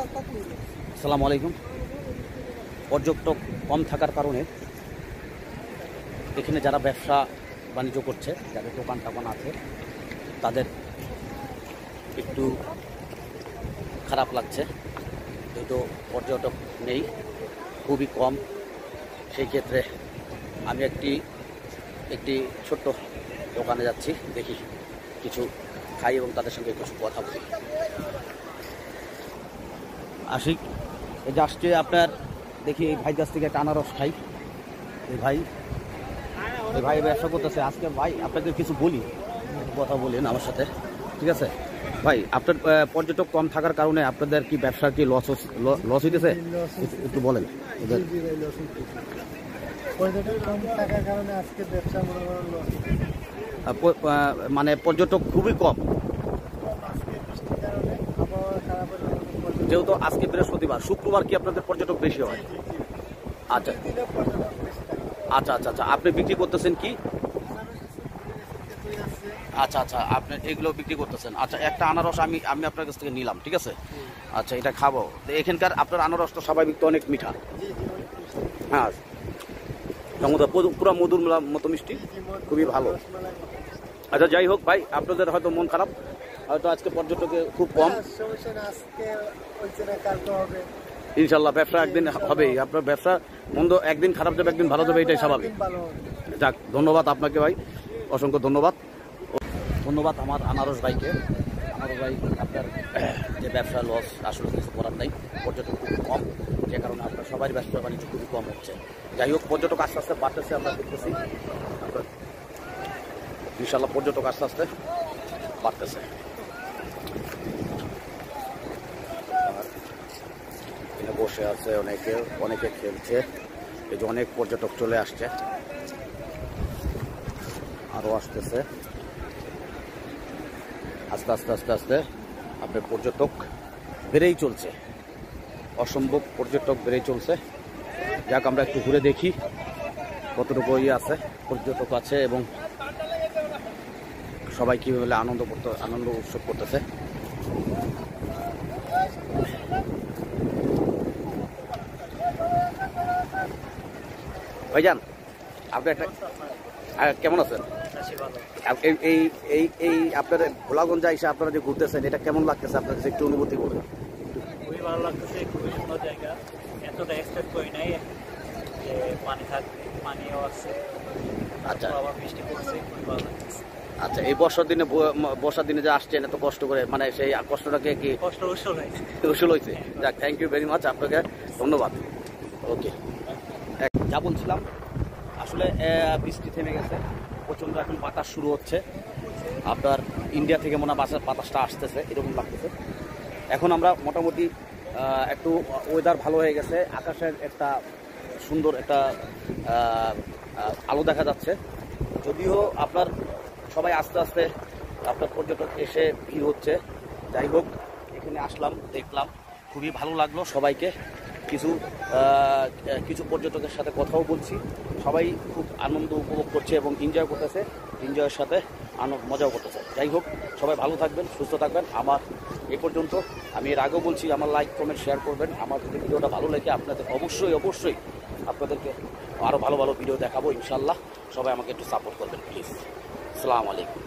আসসালামু আলাইকুম। পর্যটক কম থাকার কারণে এখানে যারা ব্যবসা বাণিজ্য করছে, যাদের দোকান টোকান আছে, তাদের একটু খারাপ লাগছে। যেহেতু পর্যটক নেই, খুবই কম, সেই ক্ষেত্রে আমি একটি ছোট্ট দোকানে যাচ্ছি, দেখি কিছু খাই এবং তাদের সঙ্গে কিছু কথা বলি। আশিক, এই যে আসছে আপনার, দেখি এই ভাই কাছ থেকে একটা আনারস খাই। এই ভাই ব্যবসা করতেছে আজকে। ভাই আপনাদের কিছু বলি, কথা বলেন আমার সাথে, ঠিক আছে? ভাই, আপনার পর্যটক কম থাকার কারণে আপনাদের কি ব্যবসার কি লস হইতেছে? একটু বলেন। মানে পর্যটক খুবই কম, যেহেতু আজকে বৃহস্পতিবার, শুক্রবার কি আপনাদের পর্যটক বেশি হয়? আচ্ছা আচ্ছা আচ্ছা আচ্ছা, আপনি বিক্রি করতেছেন কি? আচ্ছা আচ্ছা, আপনি এগুলো বিক্রি করতেছেন। আচ্ছা, একটা আনারস আমি আপনার কাছ থেকে নিলাম, ঠিক আছে? আচ্ছা, এটা খাবো। এখানকার আপনার আনারস তো স্বাভাবিক তো অনেক মিঠা। হ্যাঁ, পুরো মধুর মতো মিষ্টি, খুবই ভালো। আচ্ছা, যাই হোক ভাই, আপনাদের হয়তো মন খারাপ, হয়তো আজকে পর্যটকে খুব কম। ইনশাল্লাহ ব্যবসা একদিন হবেই। আপনার ব্যবসা মন্দ একদিন খারাপ যাবে, একদিন ভালো যাবে, এটাই স্বাভাবিক। যাক, ধন্যবাদ আপনাকে ভাই, অসংখ্য ধন্যবাদ। আমার আনারস ভাইকে। আনারস ভাই, আপনার যে ব্যবসা লস, আসলে কিছু করার নাই, পর্যটক খুব কম, যে কারণে আপনার সবাই ব্যবসা বাণিজ্য খুবই কম হচ্ছে। যাই হোক, পর্যটক আস্তে আস্তে বাড়তেছে, আমরা দেখতেছি। ইনশাল্লাহ পর্যটক আস্তে আস্তে বাড়তেছে। বসে আছে অনেকে খেলছে। এই যে অনেক পর্যটক চলে আসছে, আরো আসতেছে। আস্তে আস্তে আস্তে আস্তে আপনার পর্যটক বেড়েই চলছে, অসম্ভব পর্যটক বেড়েই চলছে। যাক, আমরা একটু ঘুরে দেখি কতটুকু আছে, পর্যটক আছে এবং সবাই কীভাবে আনন্দ উৎসব করতেছে। ভাইজান, আপনি একটা কেমন আছেন? এই আপনার ভোলাগঞ্জে এসে আপনারা যে ঘুরতেছেন, এটা কেমন লাগতেছে আপনার কাছে? একটু অনুভূতি করুন। খুবই ভালো লাগতেছে, খুবই সুন্দর জায়গা। এতটা এক্সপেক্ট করি নাই যে পানি থাকবে, পানিও আছে। আচ্ছা, আবার বৃষ্টি পড়ছে, খুবই ভালো লাগতেছে। আচ্ছা, এই বর্ষার দিনে যে আসছেন এত কষ্ট করে, মানে সেই কষ্টটাকে কি কষ্ট উসুল হয়েছে? যাক, থ্যাংক ইউ ভেরি মাচ, আপনাকে ধন্যবাদ। ওকে, যা বলছিলাম, আসলে বৃষ্টি থেমে গেছে, প্রচণ্ড এখন বাতাস শুরু হচ্ছে। আপনার ইন্ডিয়া থেকে মনে হয় বাতাসটা আসতেছে, এরকম লাগতেছে। এখন আমরা মোটামুটি একটু ওয়েদার ভালো হয়ে গেছে, আকাশের একটা সুন্দর একটা আলো দেখা যাচ্ছে। যদিও আপনার সবাই আস্তে আস্তে আপনার পর্যটক এসে ভিড় হচ্ছে। যাই হোক, এখানে আসলাম, দেখলাম, খুবই ভালো লাগলো। সবাইকে কিছু পর্যটকের সাথে কথাও বলছি, সবাই খুব আনন্দ উপভোগ করছে এবং এনজয় করতেছে, এনজয়ের সাথে মজাও করতেছে। যাই হোক, সবাই ভালো থাকবেন, সুস্থ থাকবেন। আমার এ পর্যন্ত, আমি এর আগেও বলছি, আমার লাইক কমেন্ট শেয়ার করবেন। আমার যদি ভিডিওটা ভালো লাগে আপনাদের, অবশ্যই আপনাদেরকে আরও ভালো ভিডিও দেখাবো ইনশাল্লাহ। সবাই আমাকে একটু সাপোর্ট করবেন প্লিজ। আসসালামু আলাইকুম।